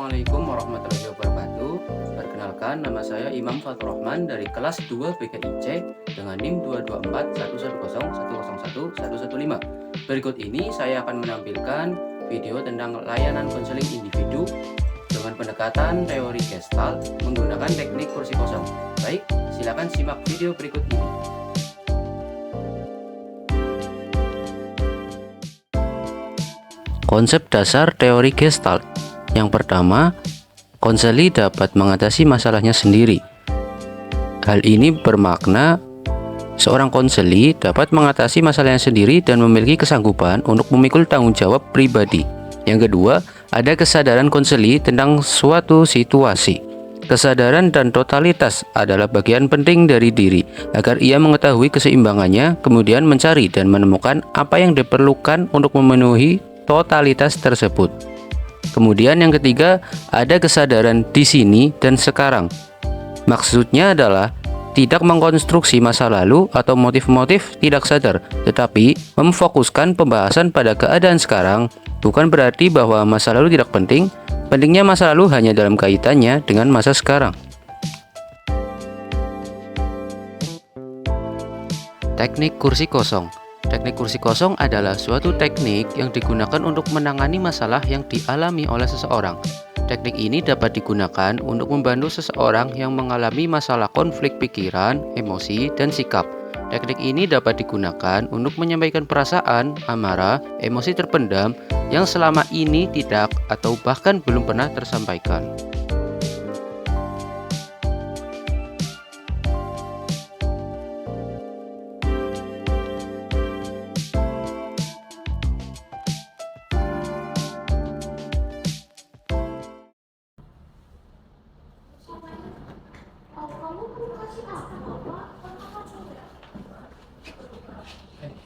Assalamualaikum warahmatullahi wabarakatuh. Perkenalkan, nama saya Imam Fatur Rahman dari kelas 2 BKIC dengan NIM 2241101011115. Berikut ini saya akan menampilkan video tentang layanan konseling individu dengan pendekatan teori Gestalt menggunakan teknik kursi kosong. Baik, silakan simak video berikut ini. Konsep dasar teori Gestalt. Yang pertama, konseli dapat mengatasi masalahnya sendiri. Hal ini bermakna seorang konseli dapat mengatasi masalahnya sendiri dan memiliki kesanggupan untuk memikul tanggung jawab pribadi. Yang kedua, ada kesadaran konseli tentang suatu situasi. Kesadaran dan totalitas adalah bagian penting dari diri agar ia mengetahui keseimbangannya, kemudian mencari dan menemukan apa yang diperlukan untuk memenuhi totalitas tersebut. Kemudian yang ketiga, ada kesadaran di sini dan sekarang. Maksudnya adalah tidak mengkonstruksi masa lalu atau motif-motif tidak sadar, tetapi memfokuskan pembahasan pada keadaan sekarang. Bukan berarti bahwa masa lalu tidak penting, pentingnya masa lalu hanya dalam kaitannya dengan masa sekarang. Teknik kursi kosong. Teknik kursi kosong adalah suatu teknik yang digunakan untuk menangani masalah yang dialami oleh seseorang. Teknik ini dapat digunakan untuk membantu seseorang yang mengalami masalah konflik pikiran, emosi, dan sikap. Teknik ini dapat digunakan untuk menyampaikan perasaan, amarah, emosi terpendam yang selama ini tidak atau bahkan belum pernah tersampaikan.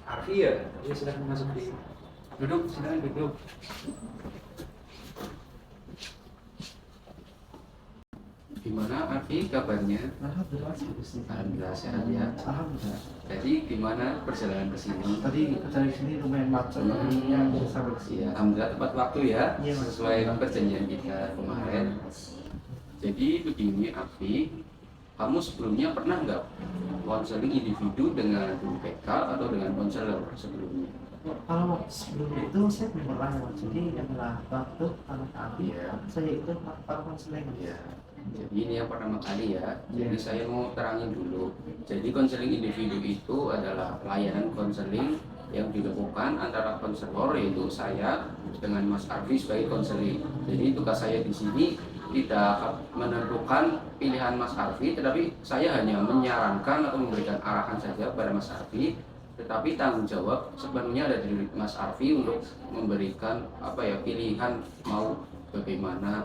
Arfi ya? Ya silahkan masuk di duduk, silahkan duduk. Gimana Arfi kabarnya? Alhamdulillah Sehat ya. Alhamdulillah. Jadi gimana perjalanan ke sini? Tadi dari sini lumayan macet, tapi ya bisa sampai ke sini. Ya, alhamdulillah tepat waktu ya, Iya, Mas. sesuai perjanjian kita kemarin. Jadi begini Arfi, kamu sebelumnya pernah nggak konseling individu dengan PK atau dengan konselor sebelumnya? Kalau sebelum itu saya belum pernah, Mas. Jadi yang waktu anak Abi, Iya. saya itu konseling. Ya, jadi ini yang pertama kali ya. Jadi Iya. saya mau terangin dulu. Jadi konseling individu itu adalah layanan konseling yang dilakukan antara konselor, yaitu saya dengan Mas Arfi sebagai konseling. Jadi tugas saya di sini tidak menentukan pilihan Mas Arfi, tetapi saya hanya menyarankan atau memberikan arahan saja kepada Mas Arfi. Tetapi tanggung jawab sepenuhnya ada di Mas Arfi untuk memberikan pilihan mau bagaimana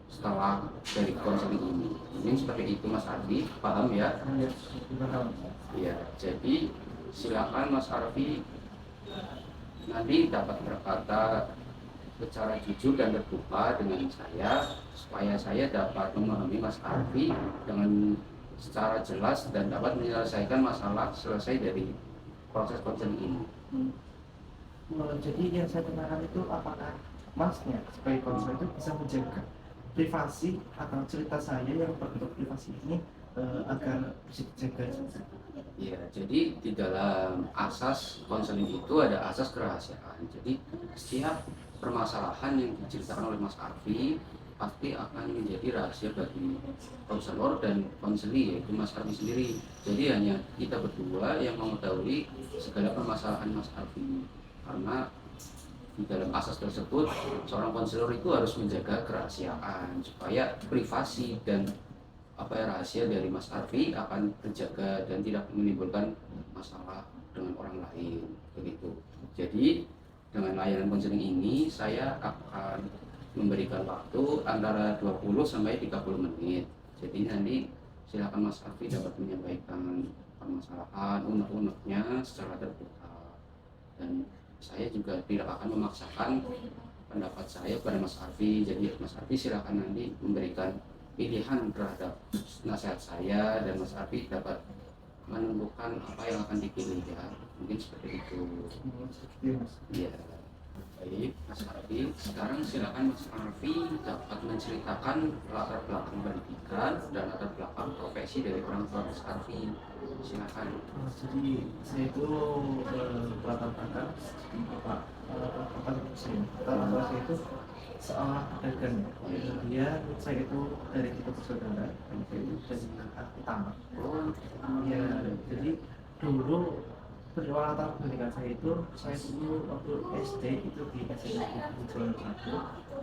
setelah dari konseling ini. Ini seperti itu Mas Arfi, paham ya? Iya, gimana? Iya, jadi silakan Mas Arfi nanti dapat berkata secara jujur dan terbuka dengan saya supaya saya dapat memahami Mas Arfi dengan secara jelas dan dapat menyelesaikan masalah selesai dari proses konseling ini. Jadi yang saya tanyakan itu apakah Masnya sebagai konselor itu bisa menjaga privasi atau cerita saya yang berbentuk privasi ini agar bisa dijaga? Ya, jadi di dalam asas konseling itu ada asas kerahasiaan. Jadi setiap permasalahan yang diceritakan oleh Mas Arfi pasti akan menjadi rahasia bagi konselor dan konseli, yaitu Mas Arfi sendiri. Jadi hanya kita berdua yang mengetahui segala permasalahan Mas Arfi. Karena di dalam asas tersebut seorang konselor itu harus menjaga kerahasiaan supaya privasi dan rahasia dari Mas Arfi akan terjaga dan tidak menimbulkan masalah dengan orang lain begitu. Jadi dengan layanan konseling ini saya akan memberikan waktu antara 20 sampai 30 menit. Jadi nanti silakan Mas Arfi dapat menyampaikan permasalahan unek-uneknya secara terbuka. Dan saya juga tidak akan memaksakan pendapat saya pada Mas Arfi. Jadi Mas Arfi silakan nanti memberikan pilihan terhadap nasihat saya dan Mas Arfi dapat menentukan apa yang akan dipilih ya. Mungkin seperti itu. Seperti Mas. Iya. Baik, Mas Arfi. Sekarang silakan Mas Arfi dapat menceritakan latar belakang pendidikan dan latar belakang profesi dari orang tua Mas Arfi. Silakan. Jadi saya itu latar belakang bapak bapak ibu saya. Latar belakang saya itu seorang pedagang. Kemudian saya itu dari tiga bersaudara, dan saya itu dari anak utama. Oh, Ya, jadi dulu berawal latar pendidikan saya dulu waktu SD itu di SMP Jalan Satu,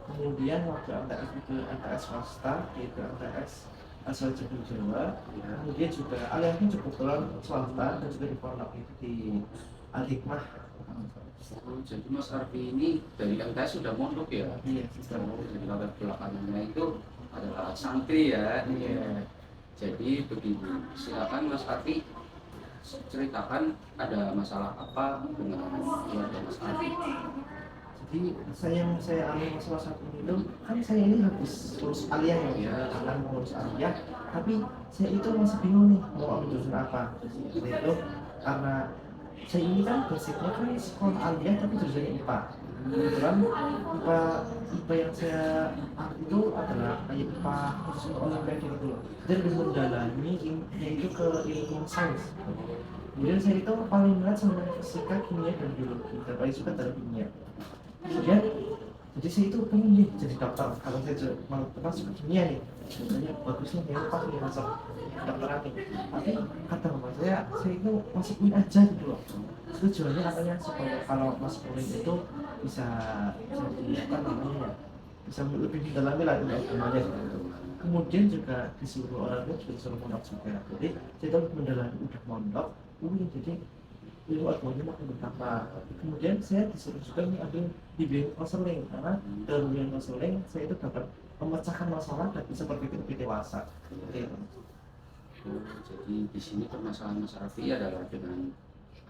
kemudian waktu MTS itu MTS swasta, yaitu MTS asal Jepun Jawa, kemudian juga aliasnya cukup kebetulan swasta dan juga di pondok itu di Al Hikmah. oh, jadi Mas Arfi ini dari MTS sudah mondok ya? Iya, sudah. Oh, jadi latar belakangnya itu adalah santri ya. Iya. Jadi begini, silakan Mas Arfi ceritakan ada masalah apa dengan keluarga Mas Arfi. Jadi saya alami masalah saat ini itu kan saya ini habis lulus aliyah ya, akan mau lulus aliyah, tapi saya itu masih bingung nih mau ambil jurusan apa. Jadi itu karena saya ini kan basicnya kan sekolah aliyah tapi jurusannya IPA. Kebetulan IPA yang saya ambil itu adalah kayak IPA khusus untuk olimpiade gitu loh. Jadi lebih mendalami yaitu ke ilmu sains. Kemudian saya itu paling minat sama fisika, kimia, dan biologi. Dan paling suka dari kimia. Kemudian jadi saya itu pengen nih jadi dokter. Kalau saya mau masuk ke kimia nih, sebenarnya bagusnya kayak pas nih masuk kedokteran nih. Tapi kata mama saya itu masuk UIN aja gitu loh. Tujuannya katanya supaya kalau masuk UIN itu bisa jadi apa namanya ya, bisa lebih mendalami lah ilmu agamanya gitu. Kemudian juga disuruh orang tua juga disuruh mondok juga. Jadi saya itu mendalami udah mondok UIN, jadi ilmu agamanya makin bertambah. Kemudian saya disuruh juga nih ambil di bidang konseling, karena dalam bidang konseling saya itu dapat memecahkan masalah dan bisa berpikir lebih dewasa. Gitu. Oh, jadi di sini permasalahan Mas Arfi adalah dengan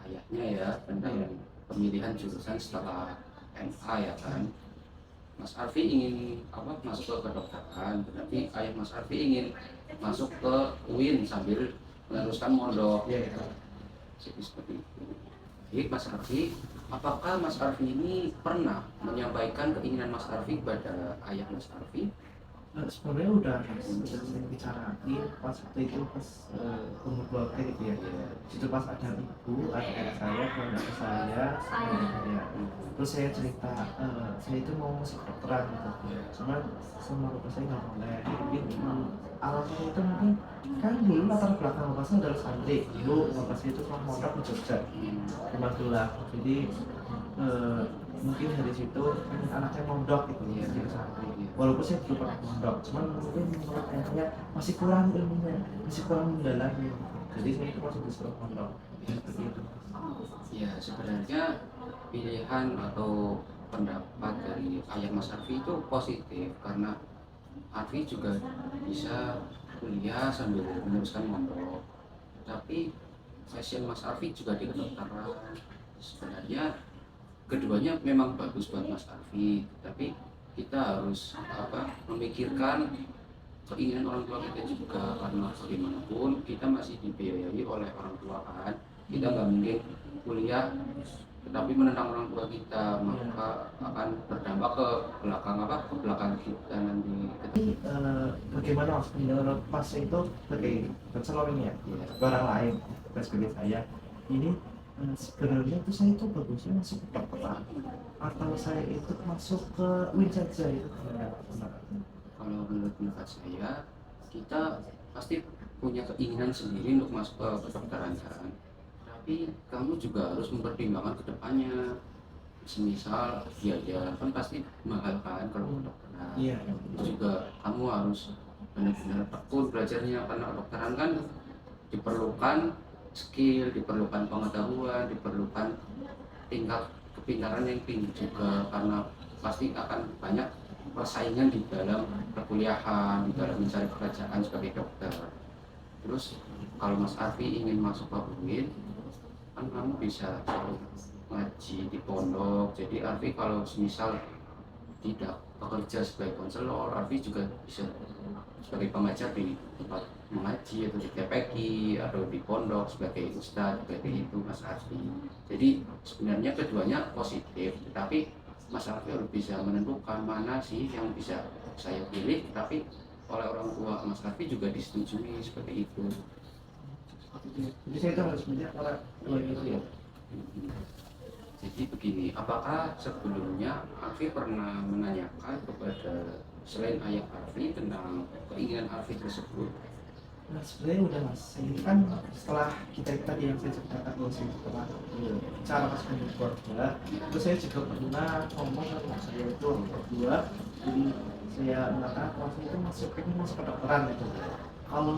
ayahnya ya tentang pemilihan jurusan setelah MA ya kan. Mas Arfi ingin apa masuk ke kedokteran, tetapi ayah Mas Arfi ingin masuk ke UIN sambil meneruskan mondok. Ya, ya. Jadi seperti itu. Baik Mas Arfi, apakah Mas Arfi ini pernah menyampaikan keinginan Mas Arfi kepada ayah Mas Arfi? Sebenarnya udah sering bicarain pas waktu itu pas umur keluarga gitu ya. Itu pas ada ibu, ada adik saya, keluarga saya, ya. Terus saya cerita, saya itu mau masuk kedokteran gitu. Cuman sama bapak saya nggak boleh. Mungkin alasannya itu mungkin kan dulu latar belakang bapak saya adalah santri. Dulu bapak saya itu pernah mondok di Jogja, di Magelang. Jadi mungkin dari situ pengen anaknya mondok gitu ya, jadi santri. Walaupun saya belum pernah mondok, cuman mungkin menurut ayahnya masih kurang ilmunya, masih kurang mendalami. Jadi saya itu masih disuruh mondok. Seperti itu. Ya sebenarnya pilihan atau pendapat dari ayah Mas Arfi itu positif karena Arfi juga bisa kuliah sambil meneruskan mondok. Tapi passion Mas Arfi juga di kedokteran. Sebenarnya keduanya memang bagus buat Mas Arfi, tapi kita harus memikirkan keinginan orang tua kita juga karena bagaimanapun kita masih dibiayai oleh orang tua kan. Kita nggak mungkin kuliah tetapi menentang orang tua kita, maka akan berdampak ke belakang kita nanti. Tapi bagaimana mas menurut mas itu sebagai konselor ini ya, orang lain bukan sebagai saya ini sebenarnya itu saya itu bagusnya masuk ke kedokteran atau saya itu masuk ke UIN saja itu gimana? Kalau menurut pendapat saya, kita pasti punya keinginan sendiri untuk masuk ke kedokteran kan. Tapi kamu juga harus mempertimbangkan ke depannya. Semisal biaya kan pasti mahal kan kalau kedokteran. Iya. Itu juga kamu harus benar-benar tekun belajarnya karena kedokteran kan diperlukan skill, diperlukan pengetahuan, diperlukan tingkat kepintaran yang tinggi juga karena pasti akan banyak persaingan di dalam perkuliahan, di dalam mencari pekerjaan sebagai dokter. Terus kalau Mas Arfi ingin masuk ke UIN, kan kamu bisa ngaji di pondok. Jadi Arfi kalau misal tidak bekerja sebagai konselor, Arfi juga bisa sebagai pengajar di tempat mengaji atau di TPQ atau di pondok sebagai ustadz, seperti itu Mas Arfi. Jadi sebenarnya keduanya positif, tetapi Mas Arfi harus bisa menentukan mana sih yang bisa saya pilih, tapi oleh orang tua Mas Arfi juga disetujui seperti itu. Jadi saya itu harus melihat orang tua itu ya. Jadi begini, apakah sebelumnya Arfi pernah menanyakan kepada selain ayah Arfi tentang keinginan Arfi tersebut? Nah sebenarnya udah mas, saya itu kan setelah kita tadi yang saya ceritakan bahwa saya setelah bicara pas dengan keluarga, terus saya juga pernah ngomong sama saya itu orang berdua, jadi saya mengatakan kalau saya itu masuk kedokteran itu. Kalau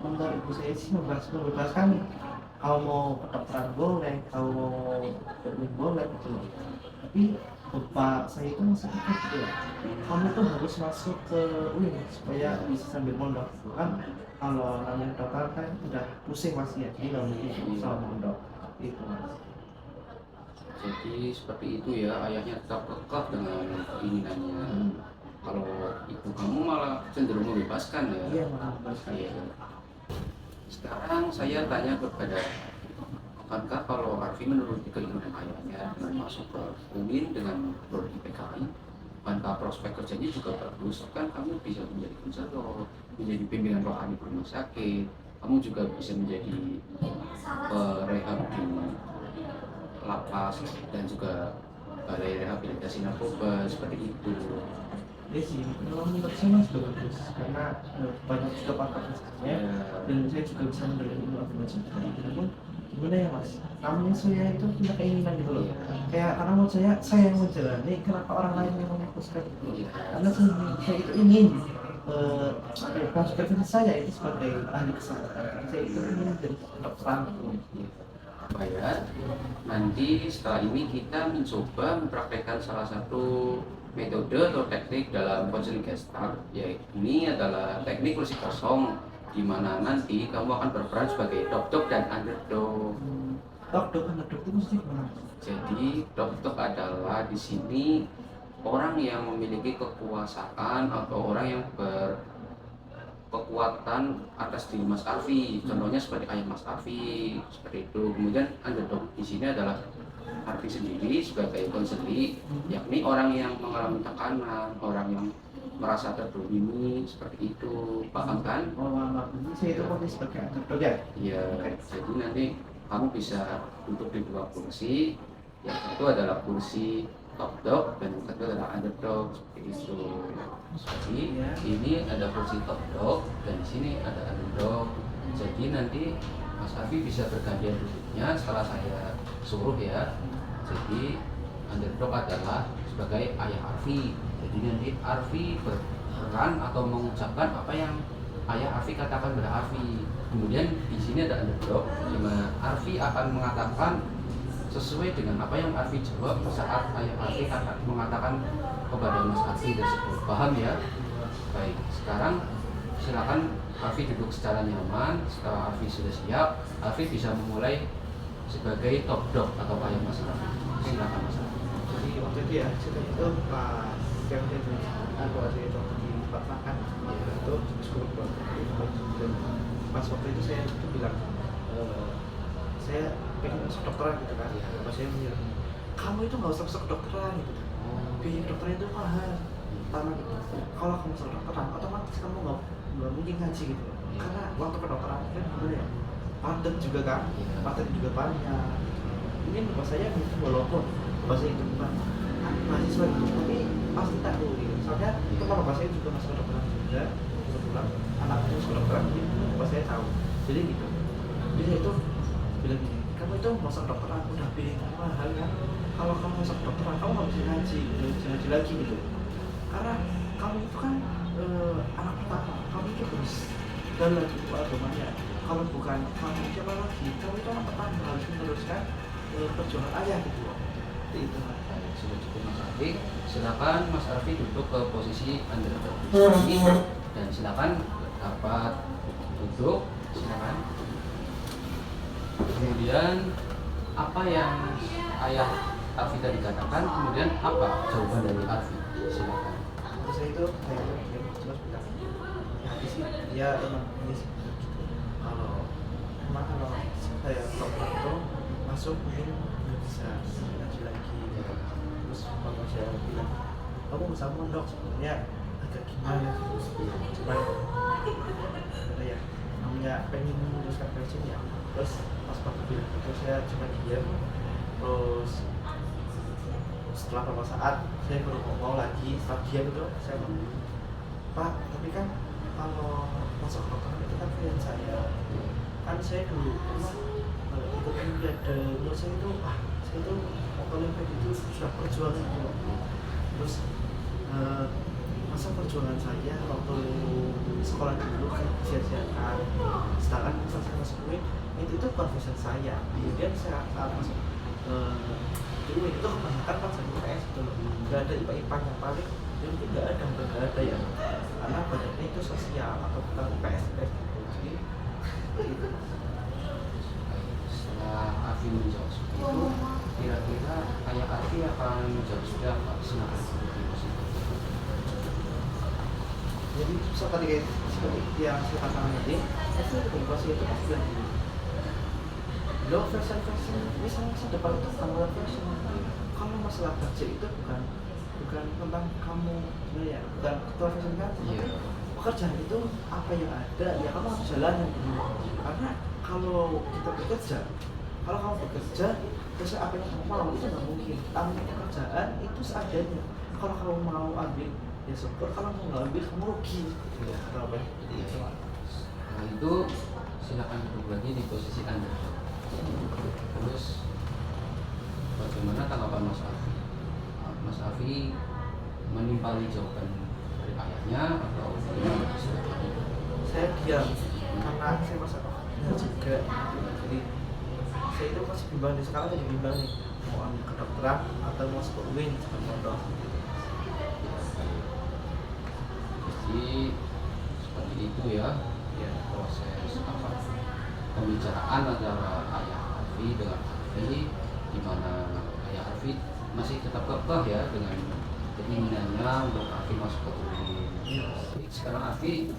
menurut ibu saya sih membebaskan, kalau mau kedokteran boleh, kalau mau bermain boleh gitu. Tapi bapak saya itu masih ikut gitu ya. Kamu tuh harus masuk ke UIN supaya bisa sambil mondok. Kan kalau namanya dokter kan udah pusing mas ya, jadi nggak mungkin sama mondok itu mas. Jadi seperti itu ya, ayahnya tetap kekeh dengan keinginannya. Kalau ibu kamu malah cenderung membebaskan ya. Iya mas. Iya. Sekarang saya tanya kepada, akankah kalau Arfi menuruti keinginan ayahnya dengan masuk ke UIN dengan prodi PKI, akankah prospek kerjanya juga bagus? Kan kamu bisa menjadi konselor, menjadi pimpinan rohani di rumah sakit, kamu juga bisa menjadi perehab di lapas dan juga balai rehabilitasi narkoba seperti itu. Iya sih, kalau menurut saya mas bagus karena banyak juga pakar saya dan saya juga bisa menerima ilmu agama juga. Namun gimana ya mas, namanya saya itu punya keinginan gitu loh. Kayak karena menurut saya yang menjalani, kenapa orang lain yang memutuskan gitu loh. Karena saya itu ingin konsekuensi saya itu sebagai ahli kesehatan, saya itu ingin menjadi kedokteran gitu. Supaya nanti setelah ini kita mencoba mempraktekkan salah satu metode atau teknik dalam konseling gestalt, yaitu ini adalah teknik kursi kosong, di mana nanti kamu akan berperan sebagai dok-dok dan underdog. Dok itu mesti gimana? Jadi dok-dok adalah di sini orang yang memiliki kekuasaan atau orang yang berkekuatan atas diri Mas Arfi. Contohnya seperti ayah Mas Arfi, seperti itu. Kemudian underdog di sini adalah Arfi sendiri sebagai konseli, yakni orang yang mengalami tekanan, orang yang merasa terdolimi seperti itu, paham kan? Oh, ini saya itu posisi sebagai underdog ya? Iya. Jadi nanti kamu bisa duduk di dua kursi, yang satu adalah kursi top dog dan yang satu adalah underdog seperti itu. Jadi ini ada kursi top dog dan di sini ada underdog. Jadi nanti Mas Arfi bisa bergantian duduknya setelah saya suruh ya. Jadi underdog adalah sebagai ayah Arfi. Jadi nanti Arfi berperan atau mengucapkan apa yang ayah Arfi katakan pada Arfi. Kemudian di sini ada underdog, di mana Arfi akan mengatakan sesuai dengan apa yang Arfi jawab saat ayah Arfi mengatakan kepada Mas Arfi tersebut. Paham ya? Baik, sekarang silakan Arfi duduk secara nyaman. Setelah Arfi sudah siap, Arfi bisa memulai sebagai top dog atau ayah Mas Arfi. Silakan Mas Arfi. Jadi waktu itu ya, cerita itu pas yang saya aku ada itu di Bapakan itu sekolah dan pas waktu itu saya itu bilang saya pengen masuk kedokteran gitu kan. Pas saya bilang kamu itu nggak usah masuk kedokteran gitu kan. Biaya kedokteran itu mahal. Pertama gitu. Kalau kamu masuk kedokteran, otomatis kamu nggak mungkin ngaji gitu. Karena waktu kedokteran kan gimana ya? Padat juga kan, padat juga banyak. Ini bapak saya mungkin walaupun bapak saya itu bukan mahasiswa gitu, tapi pasti tahu gitu. Soalnya teman bapak saya juga masuk kedokteran juga, kebetulan anaknya masuk kedokteran, jadi bapak saya tahu. Jadi gitu. Jadi saya itu bilang gini, kamu itu masuk kedokteran udah biaya mahal kan? Kalau kamu masuk kedokteran, kamu nggak bisa ngaji, nggak bisa ngaji lagi gitu. Karena kamu itu kan anak pertama, kamu itu harus dalam itu agamanya. Kalau bukan kamu siapa lagi, kamu itu anak pertama harus meneruskan perjuangan ayah gitu. Itu Sudah cukup Mas Arfi. Silakan Mas Arfi duduk ke posisi underdog ini dan silakan dapat duduk. Silakan. Kemudian apa yang ayah Arfi tadi katakan, kemudian apa jawaban dari Arfi? Silakan. saya itu jelas bilang ya di sini ya emang ini sih kalau emang kalau saya dokter itu masuk mungkin nggak bisa ngaji lagi terus terus kalau saya bilang kamu bisa mondok sebenarnya agak gimana gitu supaya apa ya namanya pengen meneruskan passion ya. Terus pas waktu bilang itu saya cuma diam, terus setelah beberapa saat saya baru ngomong lagi, setelah diam itu saya ngomong, Pak, tapi kan kalau masuk kedokteran itu kan klien saya, kan saya dulu ikut olimpiade, menurut saya itu saya itu olimpiade itu sudah perjuangan gitu. Terus masa perjuangan saya waktu sekolah dulu kan sia-siakan, sedangkan misal saya masuk UIN itu bukan passion saya. Kemudian saya saat masuk UIN itu kebanyakan kan saya IPS gitu loh, nggak ada IPA yang paling ya mungkin nggak ada ya, karena banyaknya itu sosial atau bukan IPS gitu. Jadi itu Setelah Afi menjawab seperti itu, kira-kira ayah Afi akan menjawab sudah apa? Silakan. jadi seperti yang saya katakan tadi, itu motivasi itu pasti dari lo fashion misalnya masa depan itu kamu fashion. Kalau masalah kerja itu bukan tentang kamu ya, bukan profesion kan. Pekerjaan itu apa yang ada ya kamu harus jalanin dulu, karena kalau kita bekerja, kalau kamu bekerja terus apa yang kamu mau itu nggak mungkin. Namanya pekerjaan itu seadanya. Kalau kamu mau ambil ya syukur, kalau mau nggak ambil kamu rugi ya. Kenapa itu? Nah itu silakan duduk lagi di posisi Anda. Terus bagaimana tanggapan Mas Afi? Mas Afi menimpali jawaban dari ayahnya atau bagaimana? Saya diam karena saya masa juga, jadi saya itu masih bimbang nih, sekarang jadi bimbang nih mau ambil kedokteran atau mau masuk UIN sebagai mondok. Jadi seperti itu ya, proses apa pembicaraan antara ayah Arfi dengan Arfi, di mana ayah Arfi masih tetap kekeh ya dengan keinginannya untuk Arfi masuk ke UIN. Sekarang Arfi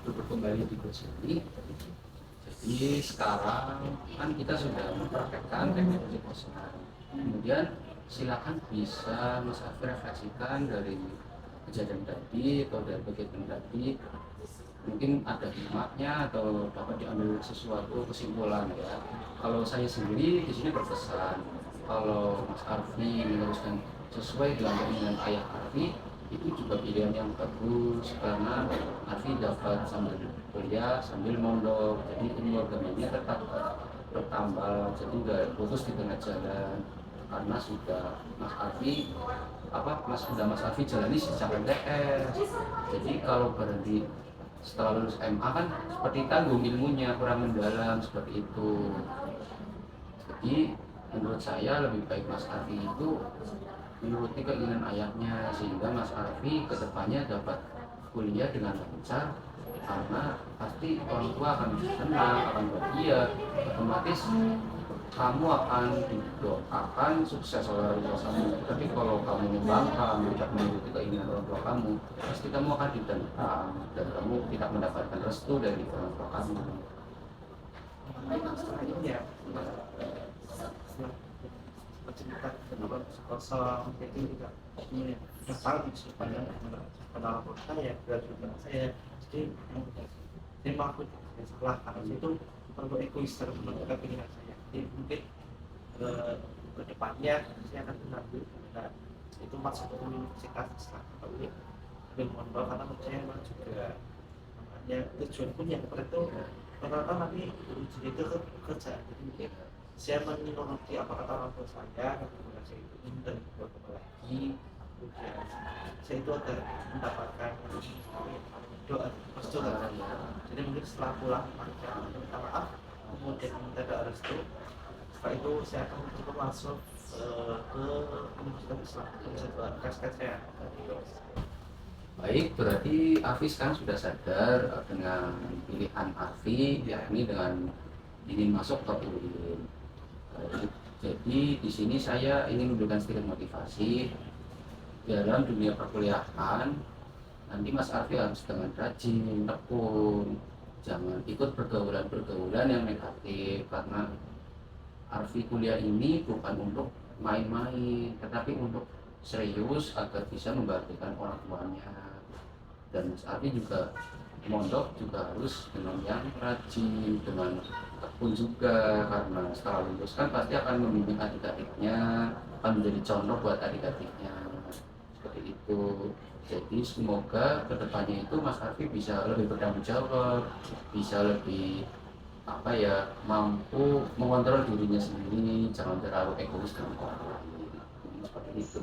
duduk kembali di kursi ini. Jadi sekarang kan kita sudah mempraktekkan teknologi personal. Kemudian silakan bisa Mas Arfi refleksikan dari kejadian tadi atau dari kegiatan tadi, mungkin ada hikmahnya atau dapat diambil sesuatu kesimpulan ya. Kalau saya sendiri di sini berpesan, kalau Mas Arfi meneruskan sesuai dengan keinginan ayah Arfi, itu juga pilihan yang bagus karena Arfi dapat sambil kuliah sambil mondok, jadi ilmu agamanya tetap bertambah, jadi nggak putus di tengah jalan. Karena sudah Mas Arfi Mas Arfi jalani sejak MTS. Jadi kalau berhenti setelah lulus MA kan seperti tanggung ilmunya kurang mendalam seperti itu. Jadi menurut saya lebih baik Mas Arfi itu menuruti keinginan ayahnya, sehingga Mas Arfi kedepannya dapat kuliah dengan lancar, karena pasti orang tua akan senang, akan bahagia, otomatis kamu akan didoakan sukses oleh orang tua kamu. Tapi kalau kamu membangkang, tidak menuruti keinginan orang tua kamu, pasti kamu akan ditentang dan kamu tidak mendapatkan restu dari orang tua kamu. Setelah ini ya menceritakan kenapa kosong itu juga yang tahu di supaya pada lapor saya juga saya, jadi saya melakukan yang salah karena itu terlalu egois terlalu menentukan pilihan saya. Jadi mungkin ke depannya saya akan mengambil dan itu masuk ke universitas setelah ini ambil mondok, karena menurut saya memang juga namanya tujuan pun yang itu rata-rata nanti ujung itu kerja. Jadi mungkin saya menuruti apa kata orang tua saya, kemudian saya itu dan berdoa lagi, kemudian saya itu agar mendapatkan doa restu. Jadi mungkin setelah pulang saya minta maaf, kemudian minta doa restu. Setelah itu saya akan mencoba masuk ke Universitas Islam, Universitas saya. Baik, berarti Arfi sekarang sudah sadar dengan pilihan Arfi, yakni dengan ingin masuk ke UIN. Jadi di sini saya ingin memberikan sedikit motivasi dalam dunia perkuliahan. Nanti Mas Arfi harus dengan rajin, tekun, jangan ikut pergaulan yang negatif, karena Arfi kuliah ini bukan untuk main-main, tetapi untuk serius agar bisa membahagiakan orang tuanya. Dan Mas Arfi juga mondok juga harus dengan yang rajin, dengan tekun juga, karena setelah lulus kan pasti akan membimbing adik-adiknya, akan menjadi contoh buat adik-adiknya seperti itu. Jadi semoga kedepannya itu Mas Arfi bisa lebih bertanggung jawab, bisa lebih apa ya, mampu mengontrol dirinya sendiri, jangan terlalu egois dengan orang lain. Seperti itu.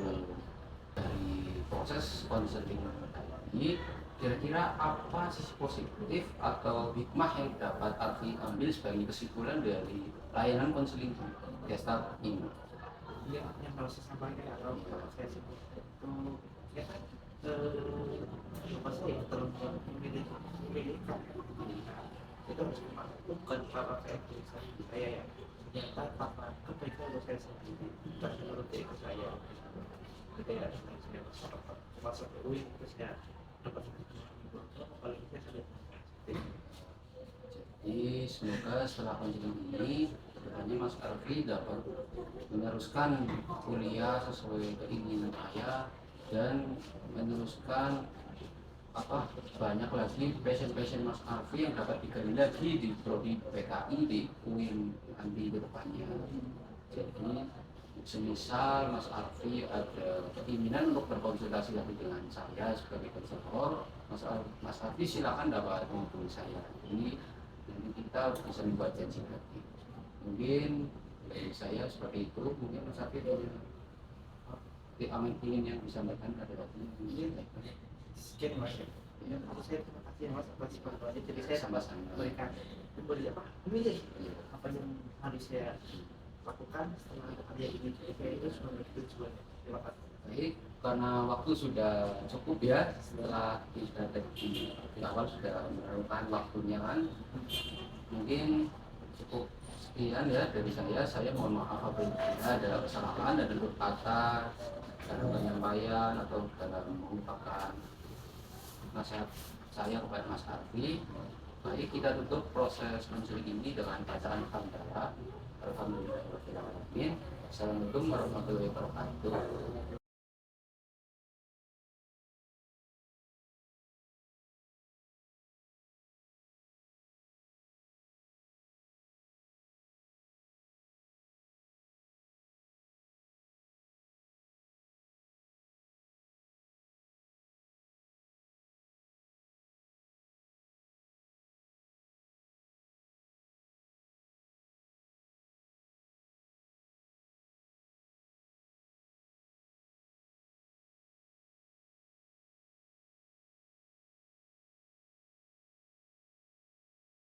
Dari proses konseling tadi, kira-kira apa sisi positif atau hikmah yang dapat Arfi ambil sebagai kesimpulan dari layanan konseling Gestalt ini? Iya, yang kalau saya sampaikan atau kalau saya sebut itu ya kan apa sih ya, terus memilih itu harus bukan para saya ya, ternyata apa kebaikan untuk saya sendiri dan menurut diri saya kita ya saya masuk UIN terus ya dapat paling tidak saya Jadi semoga setelah konseling ini kedepannya Mas Arfi dapat meneruskan kuliah sesuai keinginan ayah dan meneruskan apa banyak lagi passion Mas Arfi yang dapat digali lagi di prodi PKI di UIN nanti ke depannya. Jadi semisal Mas Arfi ada keinginan untuk berkonsultasi lagi dengan saya sebagai konselor, Mas Arfi silakan dapat menghubungi saya. Ini nanti kita bisa membuat janji lagi. Mungkin dari saya seperti itu. Mungkin Mas Arfi punya amin ingin yang disampaikan pada waktu ini. sekian mas ya. Aku saya terima kasih ya mas atas bantuannya. Jadi saya Sama-sama. berikan memberi apa memilih apa yang harus saya lakukan setelah ada ini. Saya itu sudah memiliki tujuannya. Terima kasih. Baik, karena waktu sudah cukup ya, setelah kita di awal sudah memerlukan waktunya kan, mungkin cukup sekian ya dari saya mohon maaf apabila ada kesalahan, ada tutur kata dalam penyampaian atau dalam mengungkapkan nasihat saya kepada Mas Arfi. Baik, kita tutup proses konseling ini dengan bacaan hamdalah. Alhamdulillahirobbilalamin. Assalamualaikum warahmatullahi wabarakatuh.